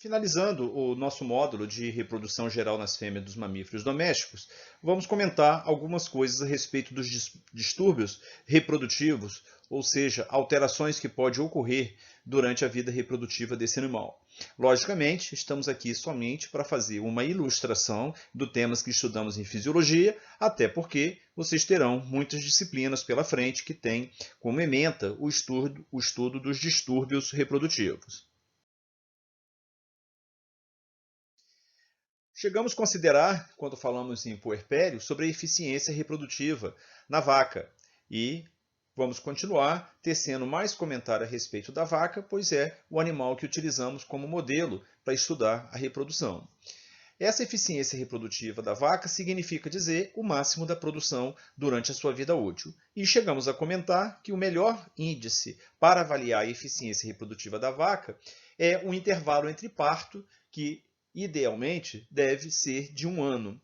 Finalizando o nosso módulo de reprodução geral nas fêmeas dos mamíferos domésticos, vamos comentar algumas coisas a respeito dos distúrbios reprodutivos, ou seja, alterações que podem ocorrer durante a vida reprodutiva desse animal. Logicamente, estamos aqui somente para fazer uma ilustração dos temas que estudamos em fisiologia, até porque vocês terão muitas disciplinas pela frente que têm como ementa o estudo dos distúrbios reprodutivos. Chegamos a considerar, quando falamos em puerpério, sobre a eficiência reprodutiva na vaca. E vamos continuar tecendo mais comentário a respeito da vaca, pois é o animal que utilizamos como modelo para estudar a reprodução. Essa eficiência reprodutiva da vaca significa dizer o máximo da produção durante a sua vida útil. E chegamos a comentar que o melhor índice para avaliar a eficiência reprodutiva da vaca é o intervalo entre parto, que idealmente deve ser de 1 ano.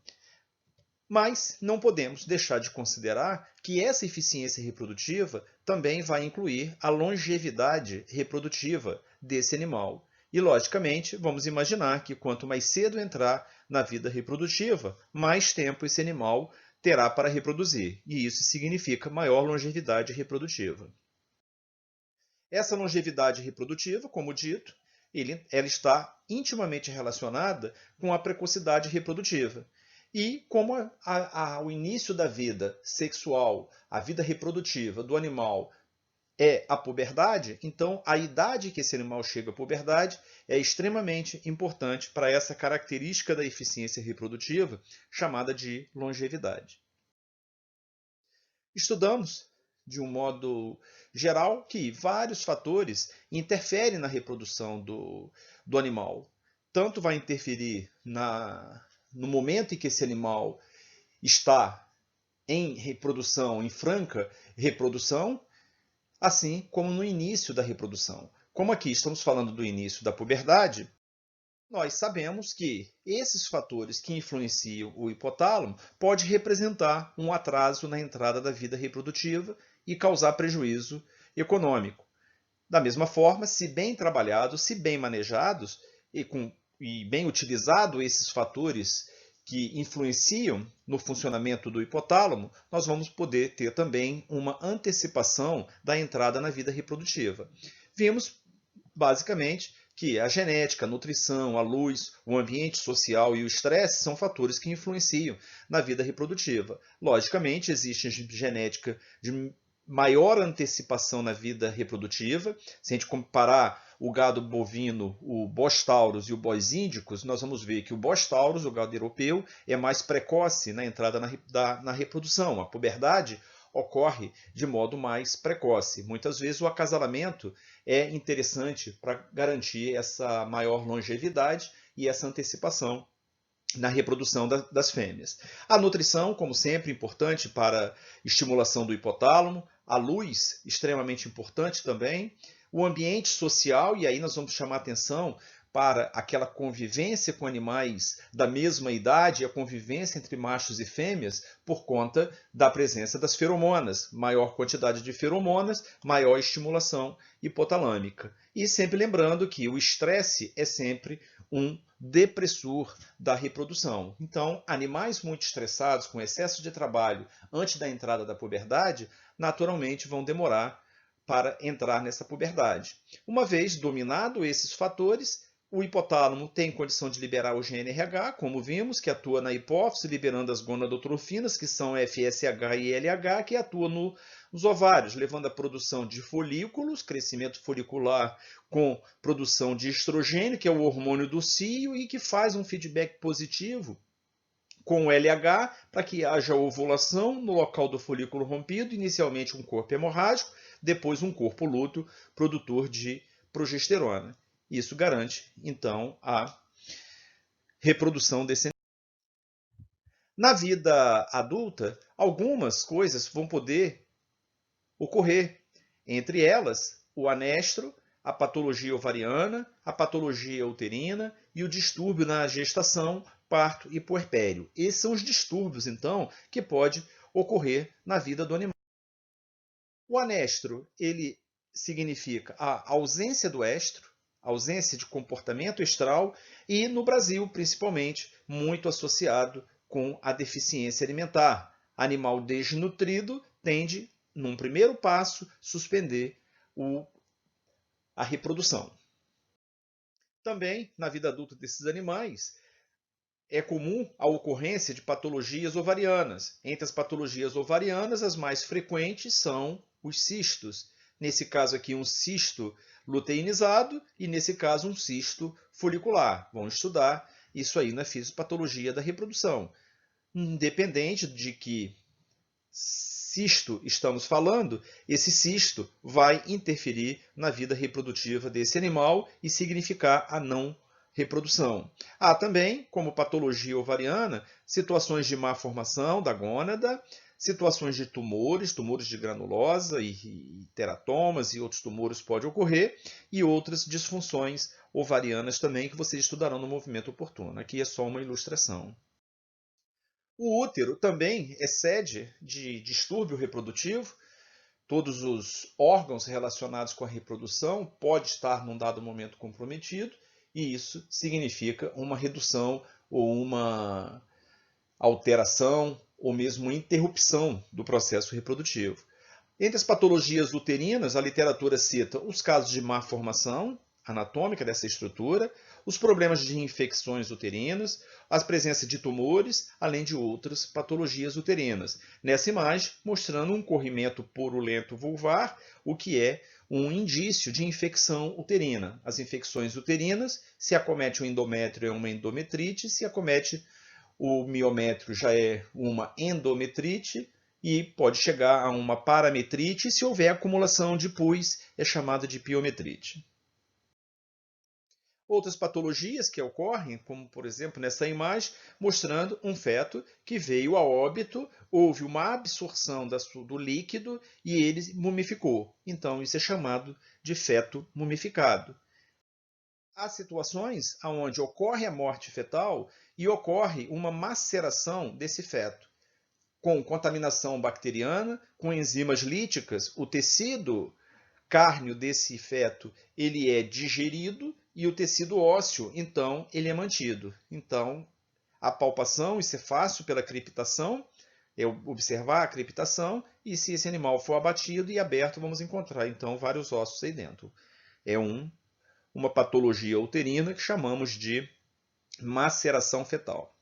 Mas não podemos deixar de considerar que essa eficiência reprodutiva também vai incluir a longevidade reprodutiva desse animal. E, logicamente, vamos imaginar que quanto mais cedo entrar na vida reprodutiva, mais tempo esse animal terá para reproduzir. E isso significa maior longevidade reprodutiva. Essa longevidade reprodutiva, como dito, ela está intimamente relacionada com a precocidade reprodutiva. E como o início da vida sexual, a vida reprodutiva do animal é a puberdade, então a idade que esse animal chega à puberdade é extremamente importante para essa característica da eficiência reprodutiva chamada de longevidade. Estudamos, de um modo geral, que vários fatores interferem na reprodução do animal. Tanto vai interferir no momento em que esse animal está em reprodução, em franca reprodução, assim como no início da reprodução. Como aqui estamos falando do início da puberdade, nós sabemos que esses fatores que influenciam o hipotálamo podem representar um atraso na entrada da vida reprodutiva e causar prejuízo econômico. Da mesma forma, se bem trabalhados, se bem manejados e bem utilizados esses fatores que influenciam no funcionamento do hipotálamo, nós vamos poder ter também uma antecipação da entrada na vida reprodutiva. Vimos, basicamente, que a genética, a nutrição, a luz, o ambiente social e o estresse são fatores que influenciam na vida reprodutiva. Logicamente, existe genética de maior antecipação na vida reprodutiva. Se a gente comparar o gado bovino, o Bos taurus e o Bos índicos, nós vamos ver que o Bos taurus, o gado europeu, é mais precoce na entrada na reprodução. A puberdade ocorre de modo mais precoce. Muitas vezes o acasalamento é interessante para garantir essa maior longevidade e essa antecipação na reprodução das fêmeas. A nutrição, como sempre, importante para a estimulação do hipotálamo. A luz, extremamente importante também. O ambiente social, e aí nós vamos chamar atenção para aquela convivência com animais da mesma idade, a convivência entre machos e fêmeas, por conta da presença das feromonas. Maior quantidade de feromonas, maior estimulação hipotalâmica. E sempre lembrando que o estresse é sempre um depressor da reprodução. Então, animais muito estressados, com excesso de trabalho antes da entrada da puberdade, naturalmente vão demorar para entrar nessa puberdade. Uma vez dominado esses fatores, o hipotálamo tem condição de liberar o GNRH, como vimos, que atua na hipófise, liberando as gonadotrofinas, que são FSH e LH, que atuam nos ovários, levando à produção de folículos, crescimento folicular com produção de estrogênio, que é o hormônio do cio, e que faz um feedback positivo com o LH para que haja ovulação no local do folículo rompido, inicialmente um corpo hemorrágico, depois um corpo lúteo produtor de progesterona. Isso garante, então, a reprodução desse animal. Na vida adulta, algumas coisas vão poder ocorrer. Entre elas, o anestro, a patologia ovariana, a patologia uterina e o distúrbio na gestação, parto e puerpério. Esses são os distúrbios, então, que pode ocorrer na vida do animal. O anestro, ele significa a ausência do estro, ausência de comportamento estral e, no Brasil, principalmente, muito associado com a deficiência alimentar. Animal desnutrido tende, num primeiro passo, suspender a reprodução. Também, na vida adulta desses animais, é comum a ocorrência de patologias ovarianas. Entre as patologias ovarianas, as mais frequentes são os cistos. Nesse caso aqui, um cisto luteinizado e, nesse caso, um cisto folicular. Vamos estudar isso aí na fisiopatologia da reprodução. Independente de que cisto estamos falando, esse cisto vai interferir na vida reprodutiva desse animal e significar a não reprodução. Há também, como patologia ovariana, situações de má formação da gônada, situações de tumores de granulosa e teratomas e outros tumores podem ocorrer, e outras disfunções ovarianas também que vocês estudarão no movimento oportuno. Aqui é só uma ilustração. O útero também é sede de distúrbio reprodutivo. Todos os órgãos relacionados com a reprodução podem estar num dado momento comprometido, e isso significa uma redução ou uma alteração ou mesmo interrupção do processo reprodutivo. Entre as patologias uterinas, a literatura cita os casos de má formação anatômica dessa estrutura, os problemas de infecções uterinas, a presença de tumores, além de outras patologias uterinas. Nessa imagem, mostrando um corrimento purulento vulvar, o que é um indício de infecção uterina. As infecções uterinas, se acomete o endométrio, é uma endometrite, se acomete o miométrio, já é uma endometrite, e pode chegar a uma parametrite, e se houver acumulação de pus, é chamada de piometrite. Outras patologias que ocorrem, como por exemplo nessa imagem, mostrando um feto que veio a óbito, houve uma absorção do líquido e ele mumificou. Então isso é chamado de feto mumificado. Há situações onde ocorre a morte fetal e ocorre uma maceração desse feto, com contaminação bacteriana, com enzimas líticas, o tecido cárneo desse feto ele é digerido e o tecido ósseo, então, ele é mantido. Então, a palpação, isso é fácil pela crepitação, é observar a crepitação, e se esse animal for abatido e aberto, vamos encontrar, então, vários ossos aí dentro. É uma patologia uterina que chamamos de maceração fetal.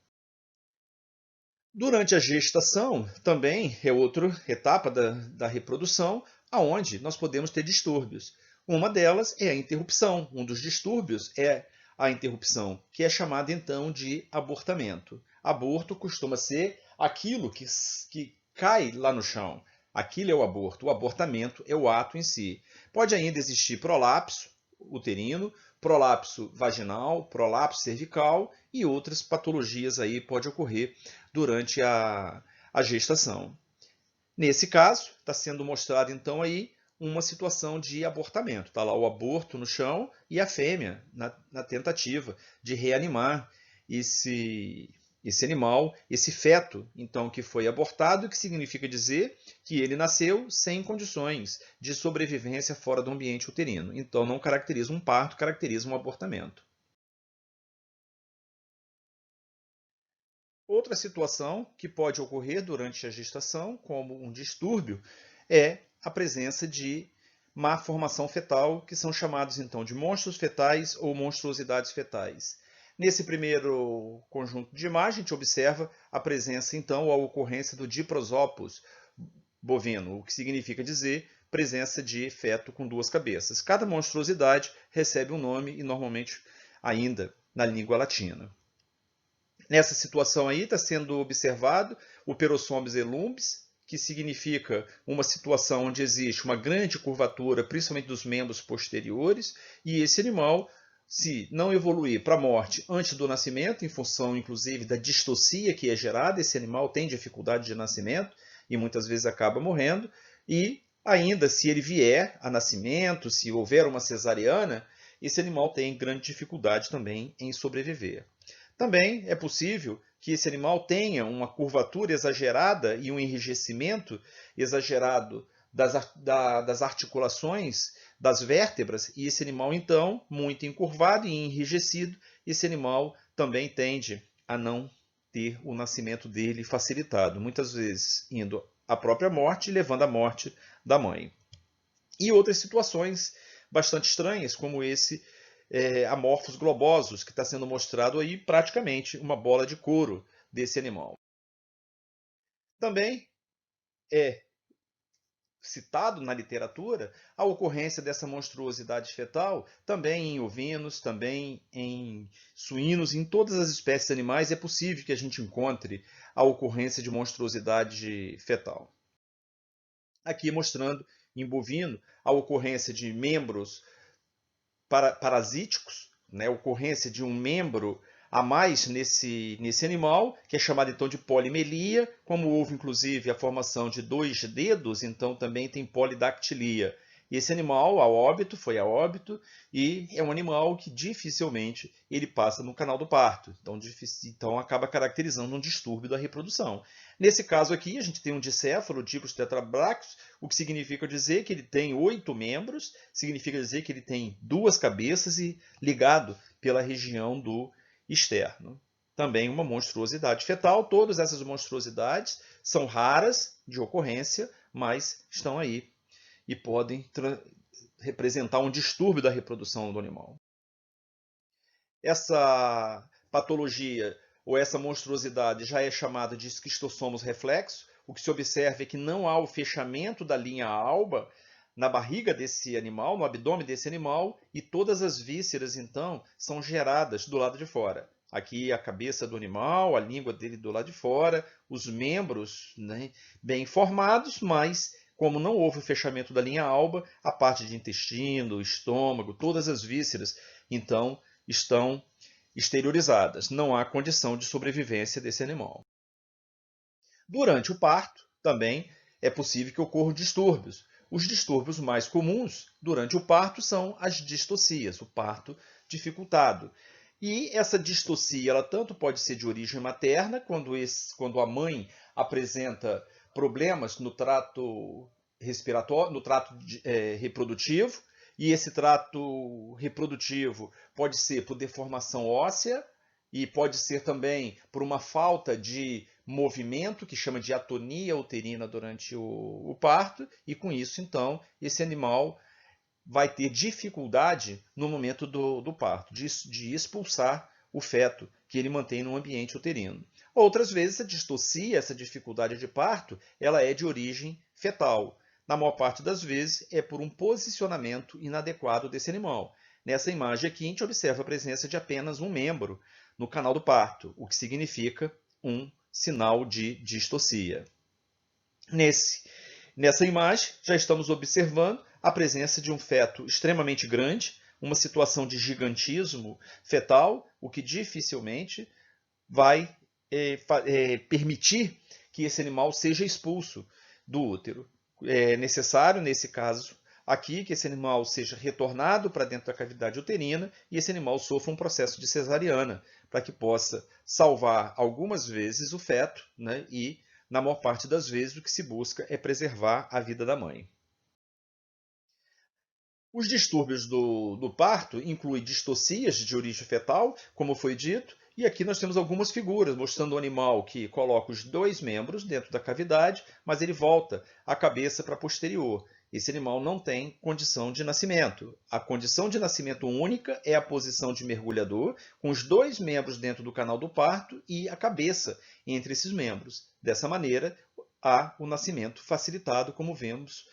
Durante a gestação, também é outra etapa da reprodução, onde nós podemos ter distúrbios. Uma delas é a interrupção. Um dos distúrbios é a interrupção, que é chamada então de abortamento. Aborto costuma ser aquilo que cai lá no chão. Aquilo é o aborto. O abortamento é o ato em si. Pode ainda existir prolapso uterino, prolapso vaginal, prolapso cervical e outras patologias aí podem ocorrer durante a gestação. Nesse caso, está sendo mostrado então aí uma situação de abortamento. Está lá o aborto no chão e a fêmea na tentativa de reanimar esse animal, esse feto, então, que foi abortado, que significa dizer que ele nasceu sem condições de sobrevivência fora do ambiente uterino. Então, não caracteriza um parto, caracteriza um abortamento. Outra situação que pode ocorrer durante a gestação, como um distúrbio, é a presença de má formação fetal, que são chamados então de monstros fetais ou monstruosidades fetais. Nesse primeiro conjunto de imagens, a gente observa a presença então ou a ocorrência do diprosopus bovino, o que significa dizer presença de feto com duas cabeças. Cada monstruosidade recebe um nome e normalmente ainda na língua latina. Nessa situação aí está sendo observado o Perossomes elumbis, que significa uma situação onde existe uma grande curvatura, principalmente dos membros posteriores, e esse animal, se não evoluir para a morte antes do nascimento, em função inclusive da distocia que é gerada, esse animal tem dificuldade de nascimento e muitas vezes acaba morrendo, e ainda se ele vier a nascimento, se houver uma cesariana, esse animal tem grande dificuldade também em sobreviver. Também é possível que esse animal tenha uma curvatura exagerada e um enrijecimento exagerado das articulações das vértebras, e esse animal, então, muito encurvado e enrijecido, esse animal também tende a não ter o nascimento dele facilitado, muitas vezes indo à própria morte e levando à morte da mãe. E outras situações bastante estranhas, como esse Amorphos globosus, que está sendo mostrado aí praticamente uma bola de couro desse animal. Também é citado na literatura a ocorrência dessa monstruosidade fetal também em ovinos, também em suínos, em todas as espécies animais é possível que a gente encontre a ocorrência de monstruosidade fetal. Aqui mostrando em bovino a ocorrência de membros parasíticos, né, a ocorrência de um membro a mais nesse animal, que é chamado então de polimelia, como houve inclusive a formação de 2 dedos, então também tem polidactilia. E esse animal, foi a óbito, e é um animal que dificilmente ele passa no canal do parto, então acaba caracterizando um distúrbio da reprodução. Nesse caso aqui, a gente tem um dicéfalo, Dicrus tetrabrachus, o que significa dizer que ele tem 8 membros, significa dizer que ele tem 2 cabeças e ligado pela região do externo. Também uma monstruosidade fetal. Todas essas monstruosidades são raras de ocorrência, mas estão aí e podem representar um distúrbio da reprodução do animal. Essa patologia ou essa monstruosidade já é chamada de esquistossomos reflexo. O que se observa é que não há o fechamento da linha alba na barriga desse animal, no abdômen desse animal, e todas as vísceras, então, são geradas do lado de fora. Aqui a cabeça do animal, a língua dele do lado de fora, os membros, né, bem formados, mas como não houve o fechamento da linha alba, a parte de intestino, estômago, todas as vísceras, então, estão exteriorizadas. Não há condição de sobrevivência desse animal. Durante o parto, também é possível que ocorram distúrbios. Os distúrbios mais comuns durante o parto são as distocias, o parto dificultado. E essa distocia ela tanto pode ser de origem materna, quando a mãe apresenta problemas no trato respiratório, no trato reprodutivo, e esse trato reprodutivo pode ser por deformação óssea e pode ser também por uma falta de movimento, que chama de atonia uterina durante o parto, e com isso, então, esse animal vai ter dificuldade no momento do parto, de expulsar o feto que ele mantém no ambiente uterino. Outras vezes, a distocia, essa dificuldade de parto, ela é de origem fetal. Na maior parte das vezes, é por um posicionamento inadequado desse animal. Nessa imagem aqui, a gente observa a presença de apenas um membro no canal do parto, o que significa um sinal de distocia. Nessa imagem, já estamos observando a presença de um feto extremamente grande, uma situação de gigantismo fetal, o que dificilmente vai permitir que esse animal seja expulso do útero. É necessário, nesse caso aqui, que esse animal seja retornado para dentro da cavidade uterina e esse animal sofra um processo de cesariana, para que possa salvar algumas vezes o feto, né, e na maior parte das vezes o que se busca é preservar a vida da mãe. Os distúrbios do parto incluem distocias de origem fetal, como foi dito, e aqui nós temos algumas figuras mostrando o animal que coloca os 2 membros dentro da cavidade, mas ele volta a cabeça para posterior. Esse animal não tem condição de nascimento. A condição de nascimento única é a posição de mergulhador, com os 2 membros dentro do canal do parto e a cabeça entre esses membros. Dessa maneira, há o nascimento facilitado, como vemos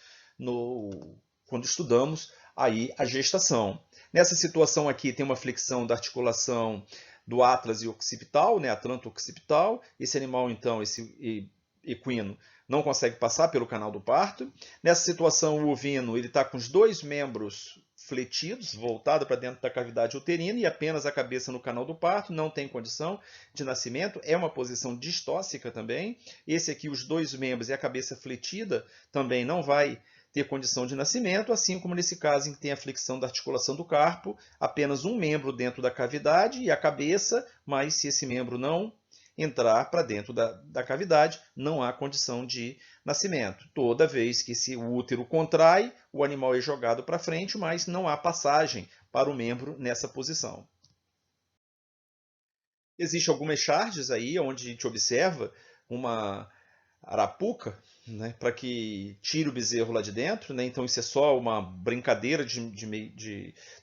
quando estudamos aí a gestação. Nessa situação aqui tem uma flexão da articulação do atlas e occipital, né, atlanto-occipital. Esse animal, então, esse equino, não consegue passar pelo canal do parto. Nessa situação, o ovino está com os 2 membros fletidos, voltado para dentro da cavidade uterina e apenas a cabeça no canal do parto, não tem condição de nascimento, é uma posição distóxica também. Esse aqui, os 2 membros e a cabeça fletida, também não vai ter condição de nascimento, assim como nesse caso em que tem a flexão da articulação do carpo, apenas um membro dentro da cavidade e a cabeça, mas se esse membro não entrar para dentro da cavidade, não há condição de nascimento. Toda vez que o útero contrai, o animal é jogado para frente, mas não há passagem para o membro nessa posição. Existem algumas charges aí onde a gente observa uma arapuca, né, para que tire o bezerro lá de dentro, né? Então isso é só uma brincadeira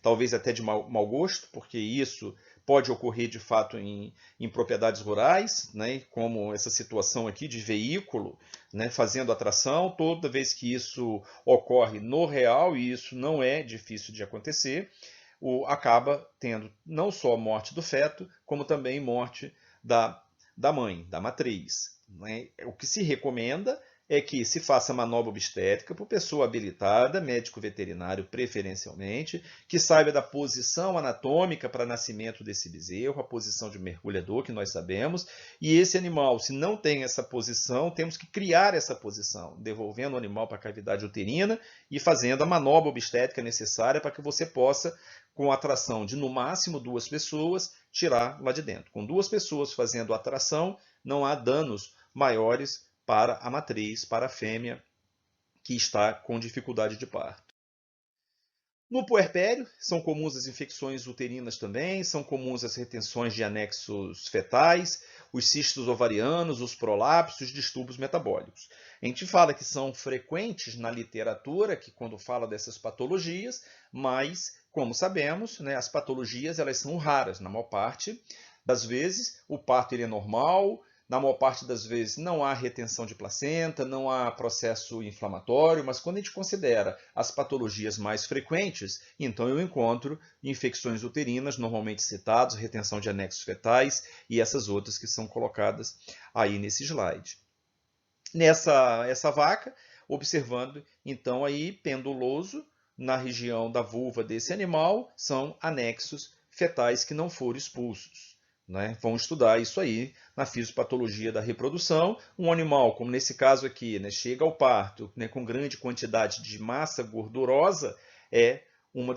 talvez até de mau gosto, porque isso pode ocorrer de fato em propriedades rurais, né, como essa situação aqui de veículo, né, fazendo atração. Toda vez que isso ocorre no real, e isso não é difícil de acontecer, acaba tendo não só a morte do feto, como também morte da mãe, da matriz. Né? O que se recomenda é que se faça manobra obstétrica por pessoa habilitada, médico veterinário preferencialmente, que saiba da posição anatômica para nascimento desse bezerro, a posição de mergulhador, que nós sabemos, e esse animal, se não tem essa posição, temos que criar essa posição, devolvendo o animal para a cavidade uterina e fazendo a manobra obstétrica necessária para que você possa, com a atração de no máximo 2 pessoas, tirar lá de dentro. Com 2 pessoas fazendo a atração, não há danos maiores para a matriz, para a fêmea que está com dificuldade de parto. No puerpério, são comuns as infecções uterinas também, são comuns as retenções de anexos fetais, os cistos ovarianos, os prolapsos, distúrbios metabólicos. A gente fala que são frequentes na literatura, que quando fala dessas patologias, mas, como sabemos, né, as patologias elas são raras. Na maior parte das vezes, o parto ele é normal. Na maior parte das vezes não há retenção de placenta, não há processo inflamatório, mas quando a gente considera as patologias mais frequentes, então eu encontro infecções uterinas, normalmente citadas, retenção de anexos fetais e essas outras que são colocadas aí nesse slide. Essa vaca, observando então aí penduloso na região da vulva desse animal, são anexos fetais que não foram expulsos. Né? Vão estudar isso aí na fisiopatologia da reprodução. Um animal, como nesse caso aqui, né, chega ao parto, né, com grande quantidade de massa gordurosa, é uma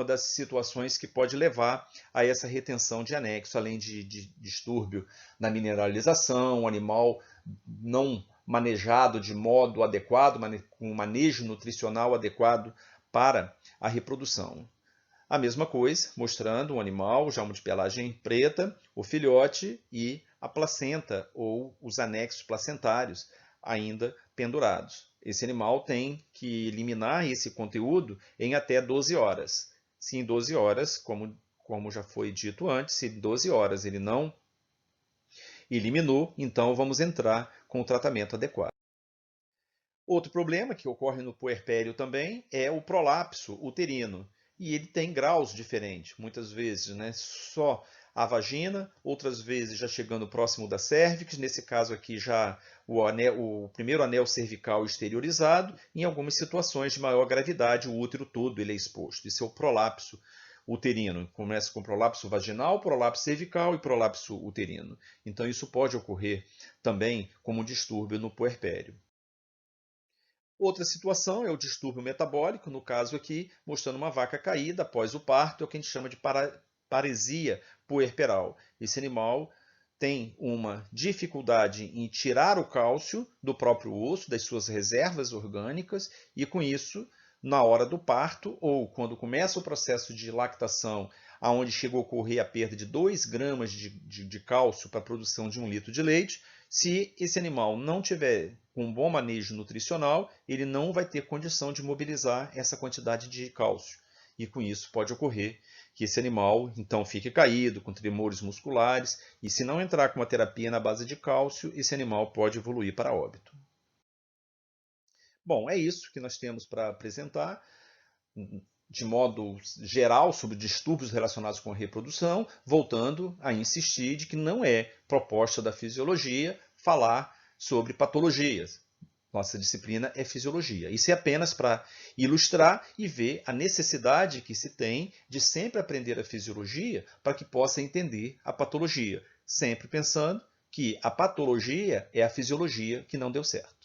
das situações que pode levar a essa retenção de anexo, além de distúrbio na mineralização, o animal não manejado de modo adequado, com um manejo nutricional adequado para a reprodução. A mesma coisa, mostrando um animal já de pelagem preta, o filhote e a placenta ou os anexos placentários ainda pendurados. Esse animal tem que eliminar esse conteúdo em até 12 horas. Se em 12 horas, como já foi dito antes, se em 12 horas ele não eliminou, então vamos entrar com o tratamento adequado. Outro problema que ocorre no puerpério também é o prolapso uterino. E ele tem graus diferentes, muitas vezes, né, só a vagina, outras vezes já chegando próximo da cérvix, nesse caso aqui já o primeiro anel cervical exteriorizado, em algumas situações de maior gravidade o útero todo ele é exposto. Esse é o prolapso uterino. Começa com prolapso vaginal, prolapso cervical e prolapso uterino. Então isso pode ocorrer também como distúrbio no puerpério. Outra situação é o distúrbio metabólico, no caso aqui, mostrando uma vaca caída após o parto, é o que a gente chama de paresia puerperal. Esse animal tem uma dificuldade em tirar o cálcio do próprio osso, das suas reservas orgânicas, e com isso, na hora do parto, ou quando começa o processo de lactação, aonde chega a ocorrer a perda de 2 gramas de cálcio para a produção de 1 litro de leite, se esse animal não tiver um bom manejo nutricional, ele não vai ter condição de mobilizar essa quantidade de cálcio. E com isso pode ocorrer que esse animal então fique caído, com tremores musculares, e se não entrar com uma terapia na base de cálcio, esse animal pode evoluir para óbito. Bom, é isso que nós temos para apresentar de modo geral sobre distúrbios relacionados com a reprodução, voltando a insistir de que não é proposta da fisiologia falar sobre patologias. Nossa disciplina é fisiologia. Isso é apenas para ilustrar e ver a necessidade que se tem de sempre aprender a fisiologia para que possa entender a patologia, sempre pensando que a patologia é a fisiologia que não deu certo.